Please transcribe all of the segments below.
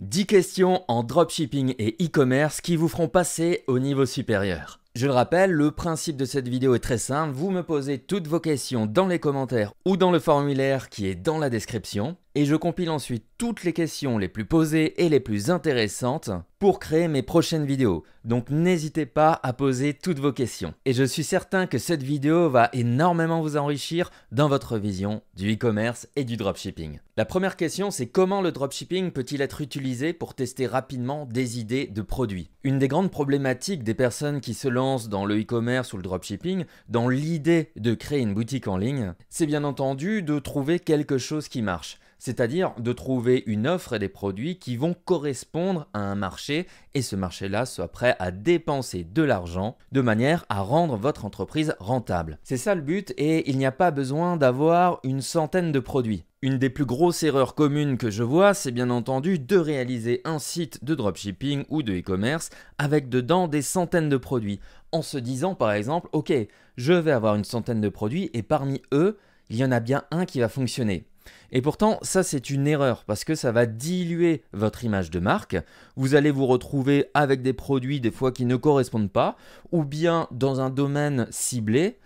10 questions en dropshipping et e-commerce qui vous feront passer au niveau supérieur. Je le rappelle, le principe de cette vidéo est très simple, vous me posez toutes vos questions dans les commentaires ou dans le formulaire qui est dans la description et je compile ensuite toutes les questions les plus posées et les plus intéressantes pour créer mes prochaines vidéos. Donc n'hésitez pas à poser toutes vos questions. Et je suis certain que cette vidéo va énormément vous enrichir dans votre vision du e-commerce et du dropshipping. La première question, c'est comment le dropshipping peut-il être utilisé pour tester rapidement des idées de produits? Une des grandes problématiques des personnes qui se lancent dans le e-commerce ou le dropshipping, dans l'idée de créer une boutique en ligne, c'est bien entendu de trouver quelque chose qui marche. C'est-à-dire de trouver une offre et des produits qui vont correspondre à un marché et ce marché-là soit prêt à dépenser de l'argent de manière à rendre votre entreprise rentable. C'est ça le but et il n'y a pas besoin d'avoir une centaine de produits. Une des plus grosses erreurs communes que je vois, c'est bien entendu de réaliser un site de dropshipping ou de e-commerce avec dedans des centaines de produits en se disant par exemple, ok, je vais avoir une centaine de produits et parmi eux, il y en a bien un qui va fonctionner. Et pourtant, ça c'est une erreur parce que ça va diluer votre image de marque. Vous allez vous retrouver avec des produits des fois qui ne correspondent pas ou bien dans un domaine ciblé.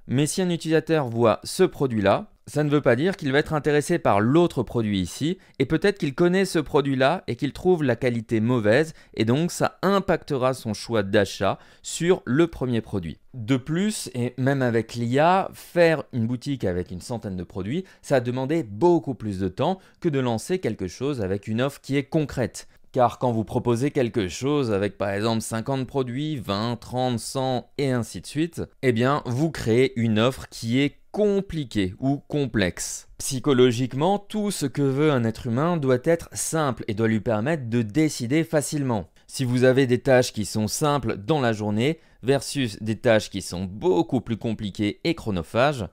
Mais si un utilisateur voit ce produit-là, ça ne veut pas dire qu'il va être intéressé par l'autre produit ici et peut-être qu'il connaît ce produit-là et qu'il trouve la qualité mauvaise et donc ça impactera son choix d'achat sur le premier produit. De plus, et même avec l'IA, faire une boutique avec une centaine de produits, ça a demandé beaucoup plus de temps que de lancer quelque chose avec une offre qui est concrète. Car quand vous proposez quelque chose avec par exemple 50 produits, 20, 30, 100 et ainsi de suite, eh bien vous créez une offre qui est compliquée ou complexe. Psychologiquement, tout ce que veut un être humain doit être simple et doit lui permettre de décider facilement. Si vous avez des tâches qui sont simples dans la journée versus des tâches qui sont beaucoup plus compliquées et chronophages,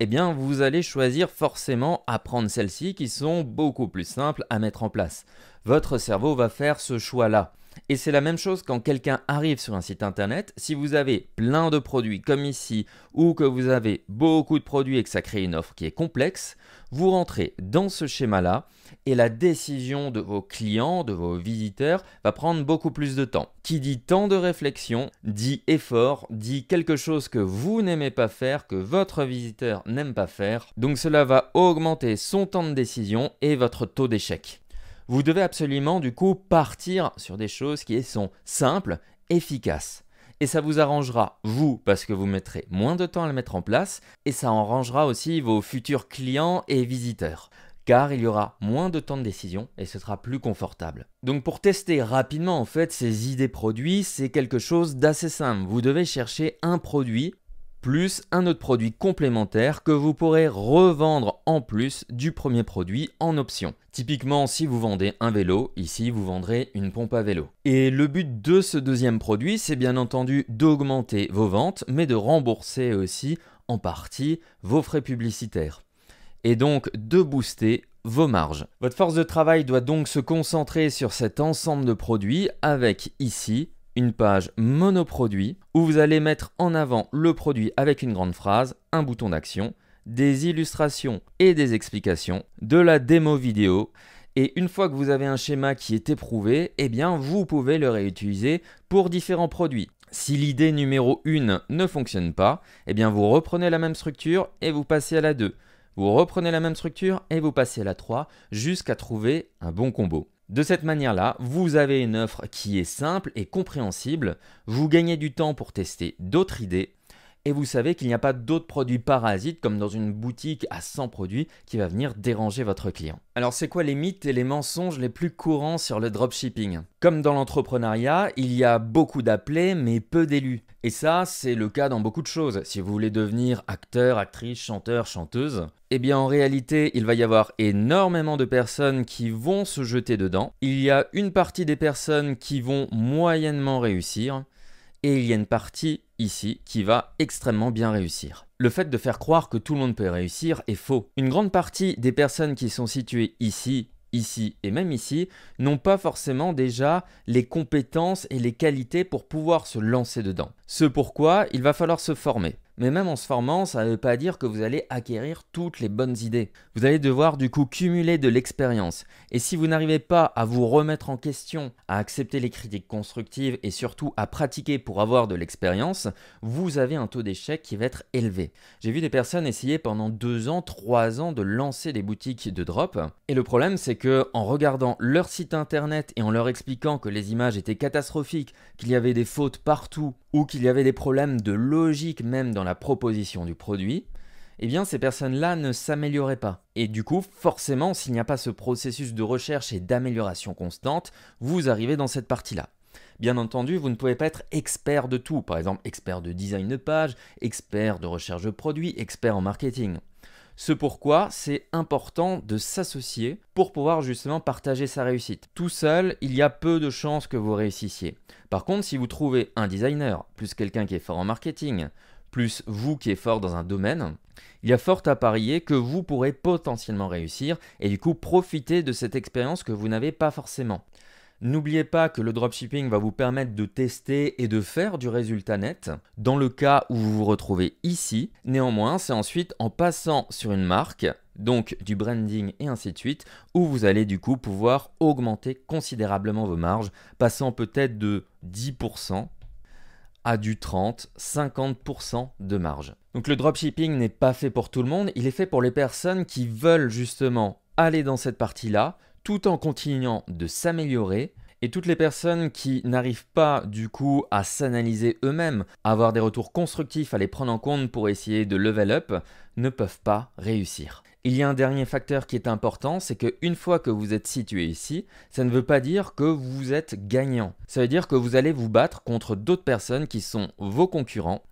eh bien vous allez choisir forcément à prendre celles-ci qui sont beaucoup plus simples à mettre en place. Votre cerveau va faire ce choix-là. Et c'est la même chose quand quelqu'un arrive sur un site internet. Si vous avez plein de produits comme ici ou que vous avez beaucoup de produits et que ça crée une offre qui est complexe, vous rentrez dans ce schéma-là et la décision de vos clients, de vos visiteurs va prendre beaucoup plus de temps. Qui dit temps de réflexion, dit effort, dit quelque chose que vous n'aimez pas faire, que votre visiteur n'aime pas faire. Donc cela va augmenter son temps de décision et votre taux d'échec. Vous devez absolument du coup partir sur des choses qui sont simples, efficaces. Et ça vous arrangera, vous, parce que vous mettrez moins de temps à le mettre en place, et ça arrangera aussi vos futurs clients et visiteurs. Car il y aura moins de temps de décision et ce sera plus confortable. Donc pour tester rapidement en fait ces idées produits, c'est quelque chose d'assez simple. Vous devez chercher un produit plus un autre produit complémentaire que vous pourrez revendre en plus du premier produit en option. Typiquement, si vous vendez un vélo, ici vous vendrez une pompe à vélo. Et le but de ce deuxième produit, c'est bien entendu d'augmenter vos ventes, mais de rembourser aussi en partie vos frais publicitaires. Et donc de booster vos marges. Votre force de travail doit donc se concentrer sur cet ensemble de produits avec ici une page monoproduit où vous allez mettre en avant le produit avec une grande phrase, un bouton d'action, des illustrations et des explications, de la démo vidéo. Et une fois que vous avez un schéma qui est éprouvé, eh bien vous pouvez le réutiliser pour différents produits. Si l'idée numéro 1 ne fonctionne pas, eh bien vous reprenez la même structure et vous passez à la 2. Vous reprenez la même structure et vous passez à la 3 jusqu'à trouver un bon combo. De cette manière-là, vous avez une offre qui est simple et compréhensible, vous gagnez du temps pour tester d'autres idées et vous savez qu'il n'y a pas d'autres produits parasites comme dans une boutique à 100 produits qui va venir déranger votre client. Alors c'est quoi les mythes et les mensonges les plus courants sur le dropshipping? Comme dans l'entrepreneuriat, il y a beaucoup d'appelés mais peu d'élus. Et ça, c'est le cas dans beaucoup de choses. Si vous voulez devenir acteur, actrice, chanteur, chanteuse, eh bien en réalité, il va y avoir énormément de personnes qui vont se jeter dedans. Il y a une partie des personnes qui vont moyennement réussir. Et il y a une partie ici qui va extrêmement bien réussir. Le fait de faire croire que tout le monde peut réussir est faux. Une grande partie des personnes qui sont situées ici, ici et même ici n'ont pas forcément déjà les compétences et les qualités pour pouvoir se lancer dedans. Ce pourquoi il va falloir se former. Mais même en se formant, ça ne veut pas dire que vous allez acquérir toutes les bonnes idées. Vous allez devoir du coup cumuler de l'expérience. Et si vous n'arrivez pas à vous remettre en question, à accepter les critiques constructives et surtout à pratiquer pour avoir de l'expérience, vous avez un taux d'échec qui va être élevé. J'ai vu des personnes essayer pendant 2 ans, 3 ans de lancer des boutiques de drop. Et le problème, c'est que en regardant leur site internet et en leur expliquant que les images étaient catastrophiques, qu'il y avait des fautes partout ou qu'il y avait des problèmes de logique même dans la proposition du produit, eh bien ces personnes-là ne s'amélioraient pas. Et du coup, forcément, s'il n'y a pas ce processus de recherche et d'amélioration constante, vous arrivez dans cette partie-là. Bien entendu, vous ne pouvez pas être expert de tout, par exemple expert de design de page, expert de recherche de produits, expert en marketing. Ce pourquoi c'est important de s'associer pour pouvoir justement partager sa réussite. Tout seul, il y a peu de chances que vous réussissiez. Par contre, si vous trouvez un designer, plus quelqu'un qui est fort en marketing, plus vous qui êtes fort dans un domaine, il y a fort à parier que vous pourrez potentiellement réussir et du coup profiter de cette expérience que vous n'avez pas forcément. N'oubliez pas que le dropshipping va vous permettre de tester et de faire du résultat net dans le cas où vous vous retrouvez ici. Néanmoins, c'est ensuite en passant sur une marque, donc du branding et ainsi de suite, où vous allez du coup pouvoir augmenter considérablement vos marges, passant peut-être de 10% à du 30-50% de marge. Donc le dropshipping n'est pas fait pour tout le monde, il est fait pour les personnes qui veulent justement aller dans cette partie-là, tout en continuant de s'améliorer. Et toutes les personnes qui n'arrivent pas du coup à s'analyser eux-mêmes, à avoir des retours constructifs, à les prendre en compte pour essayer de level up, ne peuvent pas réussir. Il y a un dernier facteur qui est important, c'est qu'une fois que vous êtes situé ici, ça ne veut pas dire que vous êtes gagnant. Ça veut dire que vous allez vous battre contre d'autres personnes qui sont vos concurrents.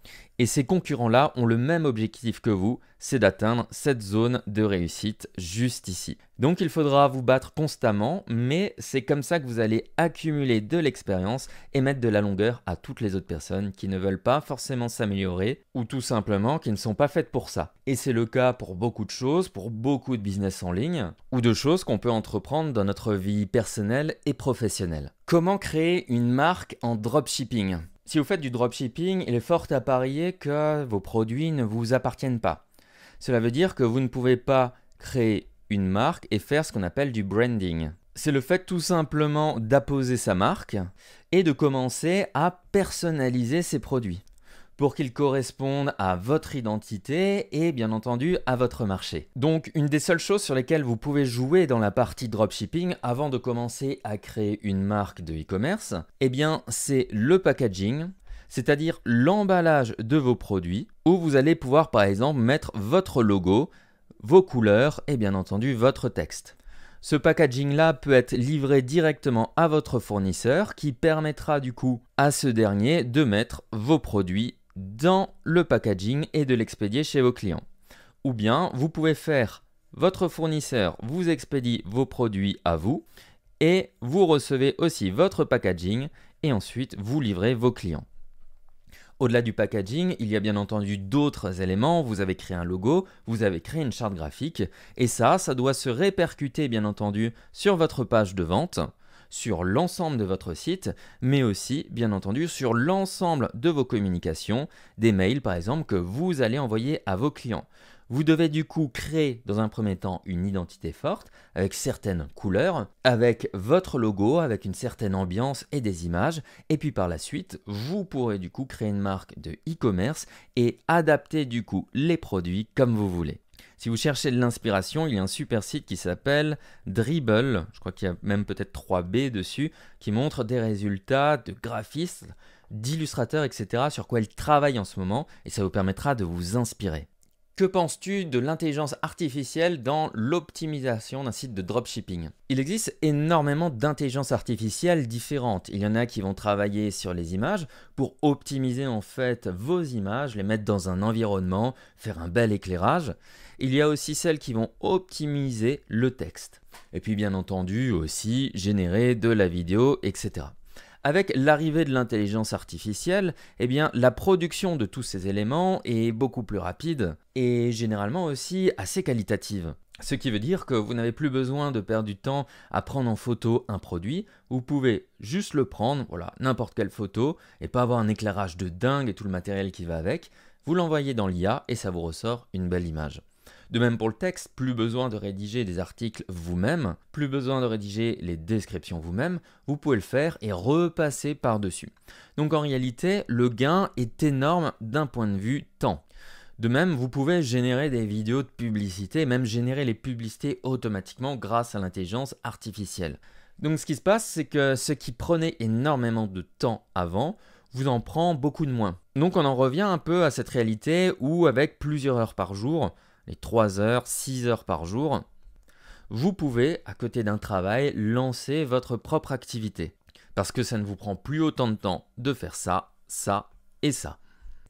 Et ces concurrents-là ont le même objectif que vous, c'est d'atteindre cette zone de réussite juste ici. Donc il faudra vous battre constamment, mais c'est comme ça que vous allez accumuler de l'expérience et mettre de la longueur à toutes les autres personnes qui ne veulent pas forcément s'améliorer ou tout simplement qui ne sont pas faites pour ça. Et c'est le cas pour beaucoup de choses, pour beaucoup de business en ligne ou de choses qu'on peut entreprendre dans notre vie personnelle et professionnelle. Comment créer une marque en dropshipping ? Si vous faites du dropshipping, il est fort à parier que vos produits ne vous appartiennent pas. Cela veut dire que vous ne pouvez pas créer une marque et faire ce qu'on appelle du branding. C'est le fait tout simplement d'apposer sa marque et de commencer à personnaliser ses produits pour qu'ils correspondent à votre identité et bien entendu à votre marché. Donc une des seules choses sur lesquelles vous pouvez jouer dans la partie dropshipping avant de commencer à créer une marque de e-commerce, eh bien c'est le packaging, c'est-à-dire l'emballage de vos produits où vous allez pouvoir par exemple mettre votre logo, vos couleurs et bien entendu votre texte. Ce packaging-là peut être livré directement à votre fournisseur qui permettra du coup à ce dernier de mettre vos produits dans le packaging et de l'expédier chez vos clients. Ou bien vous pouvez faire votre fournisseur vous expédie vos produits à vous et vous recevez aussi votre packaging et ensuite vous livrez vos clients. Au-delà du packaging, il y a bien entendu d'autres éléments. Vous avez créé un logo, vous avez créé une charte graphique et ça doit se répercuter bien entendu sur votre page de vente, sur l'ensemble de votre site, mais aussi bien entendu sur l'ensemble de vos communications, des mails par exemple que vous allez envoyer à vos clients. Vous devez du coup créer dans un premier temps une identité forte avec certaines couleurs, avec votre logo, avec une certaine ambiance et des images. Et puis par la suite, vous pourrez du coup créer une marque de e-commerce et adapter du coup les produits comme vous voulez. Si vous cherchez de l'inspiration, il y a un super site qui s'appelle Dribbble, je crois qu'il y a même peut-être 3B dessus, qui montre des résultats de graphistes, d'illustrateurs, etc. sur quoi ils travaillent en ce moment et ça vous permettra de vous inspirer. Que penses-tu de l'intelligence artificielle dans l'optimisation d'un site de dropshipping? Il existe énormément d'intelligence artificielle différentes. Il y en a qui vont travailler sur les images pour optimiser en fait vos images, les mettre dans un environnement, faire un bel éclairage. Il y a aussi celles qui vont optimiser le texte. Et puis bien entendu aussi générer de la vidéo, etc. Avec l'arrivée de l'intelligence artificielle, eh bien, la production de tous ces éléments est beaucoup plus rapide et généralement aussi assez qualitative. Ce qui veut dire que vous n'avez plus besoin de perdre du temps à prendre en photo un produit. Vous pouvez juste le prendre, voilà, n'importe quelle photo, et pas avoir un éclairage de dingue et tout le matériel qui va avec. vous l'envoyez dans l'IA et ça vous ressort une belle image. De même pour le texte, plus besoin de rédiger des articles vous-même, plus besoin de rédiger les descriptions vous-même, vous pouvez le faire et repasser par-dessus. Donc en réalité, le gain est énorme d'un point de vue temps. De même, vous pouvez générer des vidéos de publicité, même générer les publicités automatiquement grâce à l'intelligence artificielle. Donc ce qui se passe, c'est que ce qui prenait énormément de temps avant, vous en prend beaucoup de moins. Donc on en revient un peu à cette réalité où avec plusieurs heures par jour, les 3 heures, 6 heures par jour, vous pouvez, à côté d'un travail, lancer votre propre activité. Parce que ça ne vous prend plus autant de temps de faire ça, ça et ça.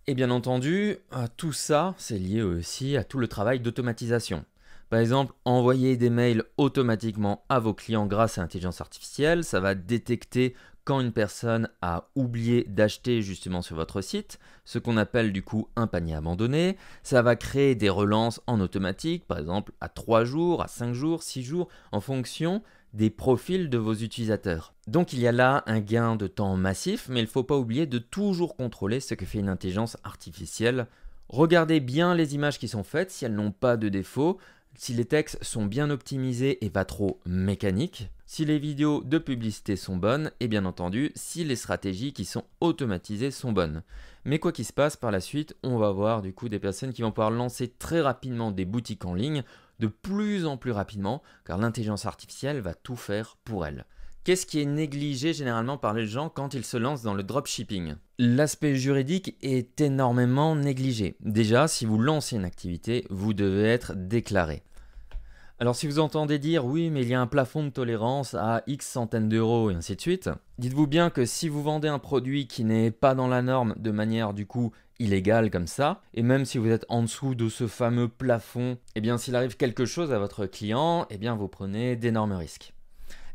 Et bien entendu, tout ça, c'est lié aussi à tout le travail d'automatisation. Par exemple, envoyer des mails automatiquement à vos clients grâce à l'intelligence artificielle, ça va détecter quand une personne a oublié d'acheter justement sur votre site, ce qu'on appelle du coup un panier abandonné. Ça va créer des relances en automatique, par exemple à 3 jours, à 5 jours, 6 jours, en fonction des profils de vos utilisateurs. Donc il y a là un gain de temps massif, mais il ne faut pas oublier de toujours contrôler ce que fait une intelligence artificielle. Regardez bien les images qui sont faites, si elles n'ont pas de défauts, si les textes sont bien optimisés et pas trop mécaniques, si les vidéos de publicité sont bonnes et bien entendu si les stratégies qui sont automatisées sont bonnes. Mais quoi qu'il se passe par la suite, on va voir du coup des personnes qui vont pouvoir lancer très rapidement des boutiques en ligne, de plus en plus rapidement, car l'intelligence artificielle va tout faire pour elles. Qu'est-ce qui est négligé généralement par les gens quand ils se lancent dans le dropshipping? L'aspect juridique est énormément négligé. Déjà, si vous lancez une activité, vous devez être déclaré. Alors si vous entendez dire oui mais il y a un plafond de tolérance à X centaines d'euros et ainsi de suite, dites-vous bien que si vous vendez un produit qui n'est pas dans la norme de manière du coup illégale comme ça, et même si vous êtes en dessous de ce fameux plafond, eh bien s'il arrive quelque chose à votre client, eh bien vous prenez d'énormes risques.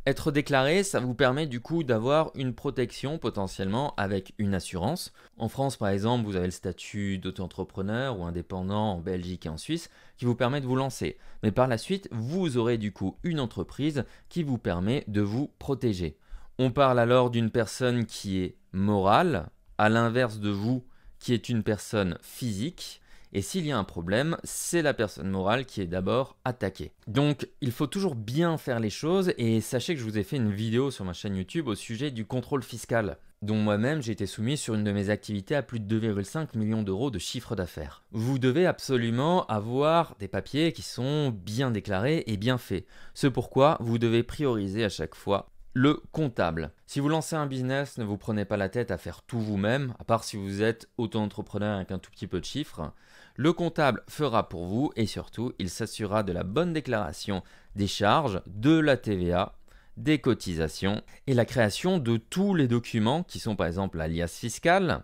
Être déclaré, ça vous permet du coup d'avoir une protection potentiellement avec une assurance. En France par exemple, vous avez le statut d'auto-entrepreneur ou indépendant en Belgique et en Suisse qui vous permet de vous lancer. Mais par la suite, vous aurez du coup une entreprise qui vous permet de vous protéger. On parle alors d'une personne qui est morale, à l'inverse de vous qui est une personne physique. Et s'il y a un problème, c'est la personne morale qui est d'abord attaquée. Donc, il faut toujours bien faire les choses et sachez que je vous ai fait une vidéo sur ma chaîne YouTube au sujet du contrôle fiscal, dont moi-même j'ai été soumis sur une de mes activités à plus de 2,5 millions d'euros de chiffre d'affaires. Vous devez absolument avoir des papiers qui sont bien déclarés et bien faits. C'est pourquoi vous devez prioriser à chaque fois le comptable. Si vous lancez un business, ne vous prenez pas la tête à faire tout vous-même, à part si vous êtes auto-entrepreneur avec un tout petit peu de chiffres. Le comptable fera pour vous et surtout, il s'assurera de la bonne déclaration des charges, de la TVA, des cotisations et la création de tous les documents qui sont par exemple l'alias fiscal,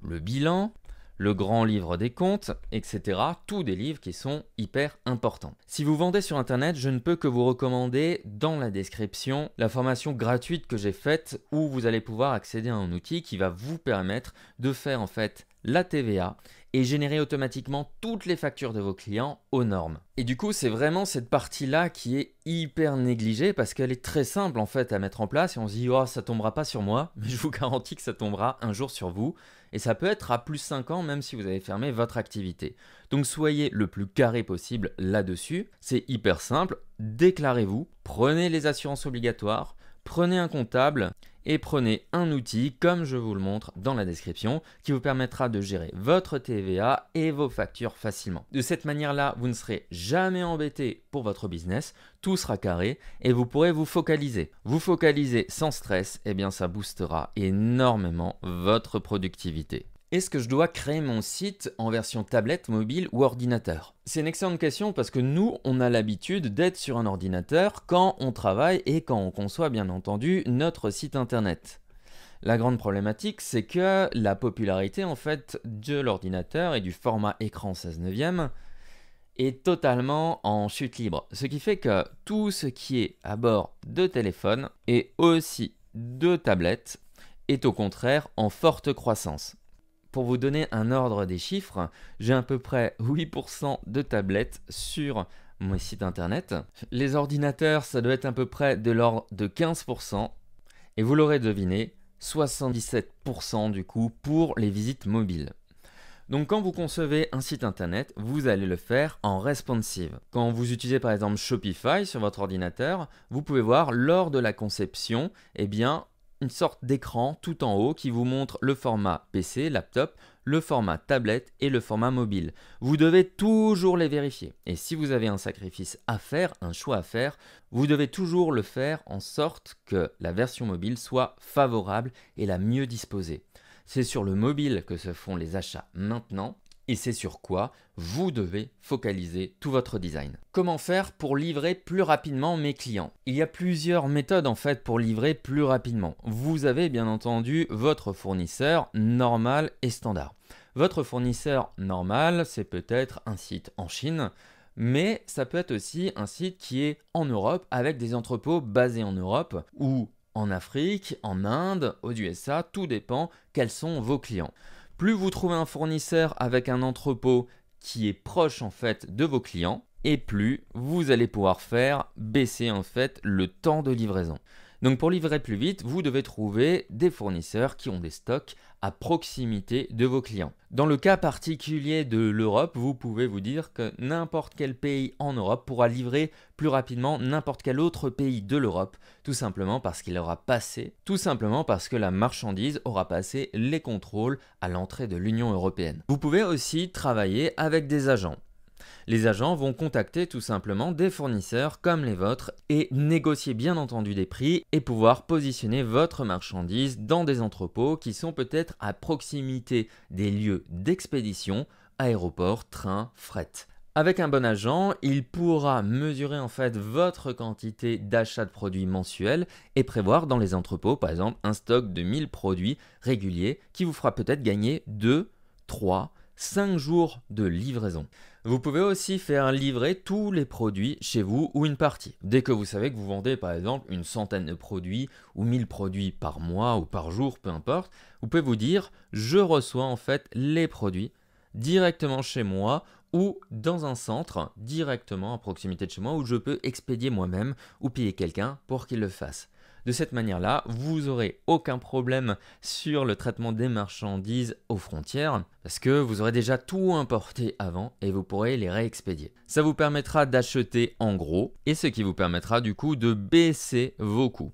le bilan, le grand livre des comptes, etc. Tous des livres qui sont hyper importants. Si vous vendez sur internet, je ne peux que vous recommander dans la description la formation gratuite que j'ai faite où vous allez pouvoir accéder à un outil qui va vous permettre de faire en fait la TVA et générer automatiquement toutes les factures de vos clients aux normes. Et du coup, c'est vraiment cette partie-là qui est hyper négligée parce qu'elle est très simple en fait à mettre en place et on se dit « Oh, ça tombera pas sur moi », mais je vous garantis que ça tombera un jour sur vous et ça peut être à plus 5 ans même si vous avez fermé votre activité. Donc soyez le plus carré possible là-dessus, c'est hyper simple, déclarez-vous, prenez les assurances obligatoires, prenez un comptable et prenez un outil comme je vous le montre dans la description qui vous permettra de gérer votre TVA et vos factures facilement. De cette manière-là, vous ne serez jamais embêté pour votre business, tout sera carré et vous pourrez vous focaliser. Vous focaliser sans stress, eh bien ça boostera énormément votre productivité. Est-ce que je dois créer mon site en version tablette, mobile ou ordinateur? C'est une excellente question parce que nous, on a l'habitude d'être sur un ordinateur quand on travaille et quand on conçoit bien entendu notre site internet. La grande problématique, c'est que la popularité en fait de l'ordinateur et du format écran 16:9 est totalement en chute libre. Ce qui fait que tout ce qui est à bord de téléphone et aussi de tablettes est au contraire en forte croissance. Pour vous donner un ordre des chiffres, j'ai à peu près 8% de tablettes sur mon site internet. Les ordinateurs, ça doit être à peu près de l'ordre de 15%. Et vous l'aurez deviné, 77% du coup pour les visites mobiles. Donc quand vous concevez un site internet, vous allez le faire en responsive. Quand vous utilisez par exemple Shopify sur votre ordinateur, vous pouvez voir lors de la conception, une sorte d'écran tout en haut qui vous montre le format PC, laptop, le format tablette et le format mobile. Vous devez toujours les vérifier. Et si vous avez un sacrifice à faire, un choix à faire, vous devez toujours le faire en sorte que la version mobile soit favorable et la mieux disposée. C'est sur le mobile que se font les achats maintenant et c'est sur quoi vous devez focaliser tout votre design. Comment faire pour livrer plus rapidement mes clients? Il y a plusieurs méthodes en fait pour livrer plus rapidement. Vous avez bien entendu votre fournisseur normal et standard. Votre fournisseur normal, c'est peut-être un site en Chine, mais ça peut être aussi un site qui est en Europe avec des entrepôts basés en Europe ou en Afrique, en Inde, aux USA, tout dépend quels sont vos clients. Plus vous trouvez un fournisseur avec un entrepôt qui est proche en fait de vos clients, et plus vous allez pouvoir faire baisser en fait le temps de livraison. Donc pour livrer plus vite, vous devez trouver des fournisseurs qui ont des stocks à proximité de vos clients. Dans le cas particulier de l'Europe, vous pouvez vous dire que n'importe quel pays en Europe pourra livrer plus rapidement n'importe quel autre pays de l'Europe, tout simplement parce qu'il aura passé, tout simplement parce que la marchandise aura passé les contrôles à l'entrée de l'Union européenne. Vous pouvez aussi travailler avec des agents. Les agents vont contacter tout simplement des fournisseurs comme les vôtres et négocier bien entendu des prix et pouvoir positionner votre marchandise dans des entrepôts qui sont peut-être à proximité des lieux d'expédition, aéroports, trains, fret. Avec un bon agent, il pourra mesurer en fait votre quantité d'achat de produits mensuels et prévoir dans les entrepôts par exemple un stock de 1000 produits réguliers qui vous fera peut-être gagner 2, 3, 5 jours de livraison. Vous pouvez aussi faire livrer tous les produits chez vous ou une partie. Dès que vous savez que vous vendez par exemple une centaine de produits ou 1000 produits par mois ou par jour, peu importe, vous pouvez vous dire je reçois en fait les produits directement chez moi ou dans un centre directement à proximité de chez moi où je peux expédier moi-même ou payer quelqu'un pour qu'il le fasse. De cette manière-là, vous n'aurez aucun problème sur le traitement des marchandises aux frontières parce que vous aurez déjà tout importé avant et vous pourrez les réexpédier. Ça vous permettra d'acheter en gros et ce qui vous permettra du coup de baisser vos coûts.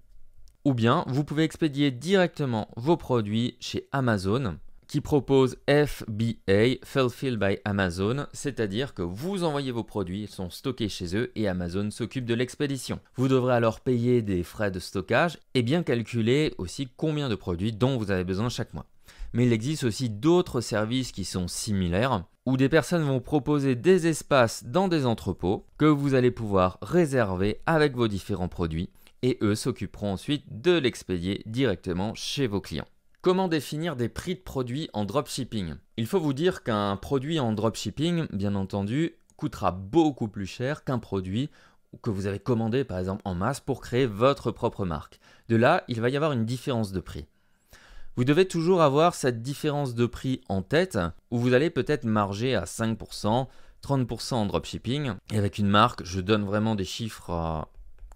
Ou bien, vous pouvez expédier directement vos produits chez Amazon qui propose FBA, Fulfilled by Amazon, c'est-à-dire que vous envoyez vos produits, ils sont stockés chez eux et Amazon s'occupe de l'expédition. Vous devrez alors payer des frais de stockage et bien calculer aussi combien de produits dont vous avez besoin chaque mois. Mais il existe aussi d'autres services qui sont similaires où des personnes vont proposer des espaces dans des entrepôts que vous allez pouvoir réserver avec vos différents produits et eux s'occuperont ensuite de l'expédier directement chez vos clients. Comment définir des prix de produits en dropshipping? Il faut vous dire qu'un produit en dropshipping, bien entendu, coûtera beaucoup plus cher qu'un produit que vous avez commandé par exemple en masse pour créer votre propre marque. De là, il va y avoir une différence de prix. Vous devez toujours avoir cette différence de prix en tête où vous allez peut-être marger à 5%, 30% en dropshipping. Et avec une marque, je donne vraiment des chiffres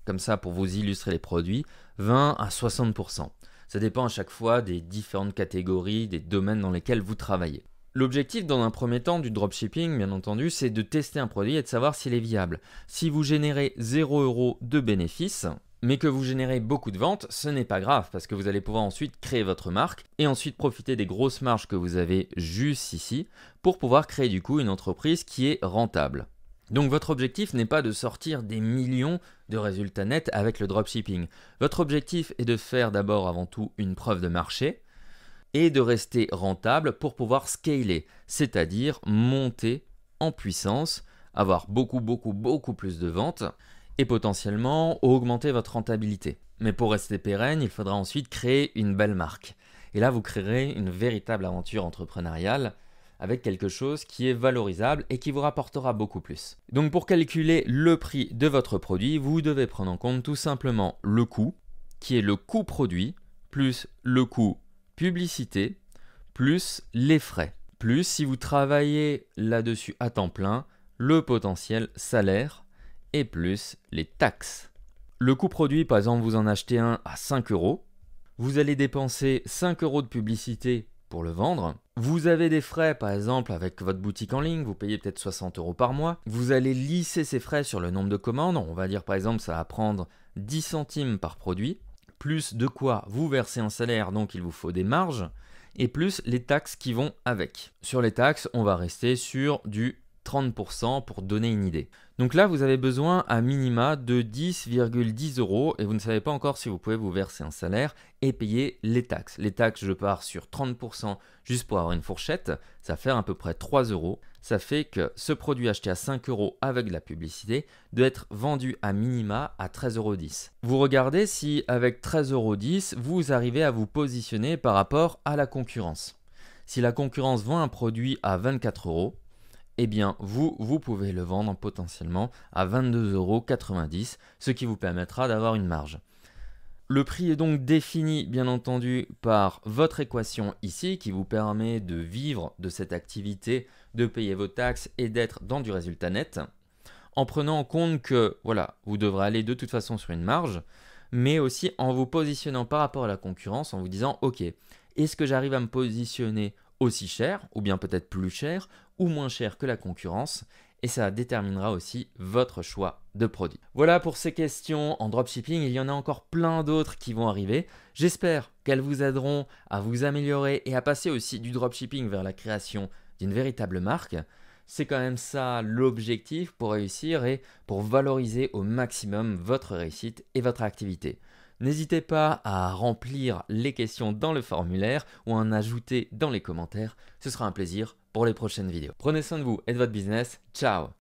comme ça pour vous illustrer les produits, 20 à 60%. Ça dépend à chaque fois des différentes catégories, des domaines dans lesquels vous travaillez. L'objectif dans un premier temps du dropshipping, bien entendu, c'est de tester un produit et de savoir s'il est viable. Si vous générez 0 € de bénéfices, mais que vous générez beaucoup de ventes, ce n'est pas grave parce que vous allez pouvoir ensuite créer votre marque et ensuite profiter des grosses marges que vous avez juste ici pour pouvoir créer du coup une entreprise qui est rentable. Donc votre objectif n'est pas de sortir des millions de résultats nets avec le dropshipping. Votre objectif est de faire d'abord avant tout une preuve de marché et de rester rentable pour pouvoir scaler, c'est-à-dire monter en puissance, avoir beaucoup plus de ventes et potentiellement augmenter votre rentabilité. Mais pour rester pérenne, il faudra ensuite créer une belle marque. Et là, vous créerez une véritable aventure entrepreneuriale avec quelque chose qui est valorisable et qui vous rapportera beaucoup plus. Donc pour calculer le prix de votre produit, vous devez prendre en compte tout simplement le coût, qui est le coût produit, plus le coût publicité, plus les frais. Plus si vous travaillez là-dessus à temps plein, le potentiel salaire et plus les taxes. Le coût produit, par exemple, vous en achetez un à 5 €, vous allez dépenser 5 € de publicité pour le vendre. Vous avez des frais, par exemple, avec votre boutique en ligne, vous payez peut-être 60 € par mois. Vous allez lisser ces frais sur le nombre de commandes. On va dire, par exemple, ça va prendre 10 centimes par produit, plus de quoi vous versez un salaire, donc il vous faut des marges, et plus les taxes qui vont avec. Sur les taxes, on va rester sur du 30% pour donner une idée. Donc là, vous avez besoin à minima de 10,10 € et vous ne savez pas encore si vous pouvez vous verser un salaire et payer les taxes. Les taxes, je pars sur 30% juste pour avoir une fourchette, ça fait à peu près 3 €. Ça fait que ce produit acheté à 5 € avec de la publicité doit être vendu à minima à 13,10 €. Vous regardez si avec 13,10 € vous arrivez à vous positionner par rapport à la concurrence. Si la concurrence vend un produit à 24 €, eh bien vous pouvez le vendre potentiellement à 22,90 €, ce qui vous permettra d'avoir une marge. Le prix est donc défini bien entendu par votre équation ici qui vous permet de vivre de cette activité, de payer vos taxes et d'être dans du résultat net, en prenant en compte que voilà, vous devrez aller de toute façon sur une marge, mais aussi en vous positionnant par rapport à la concurrence, en vous disant ok, est-ce que j'arrive à me positionner aussi cher, ou bien peut-être plus cher, ou moins cher que la concurrence, et ça déterminera aussi votre choix de produit. Voilà pour ces questions en dropshipping, il y en a encore plein d'autres qui vont arriver. J'espère qu'elles vous aideront à vous améliorer et à passer aussi du dropshipping vers la création d'une véritable marque. C'est quand même ça l'objectif pour réussir et pour valoriser au maximum votre réussite et votre activité. N'hésitez pas à remplir les questions dans le formulaire ou à en ajouter dans les commentaires. Ce sera un plaisir pour les prochaines vidéos. Prenez soin de vous et de votre business. Ciao!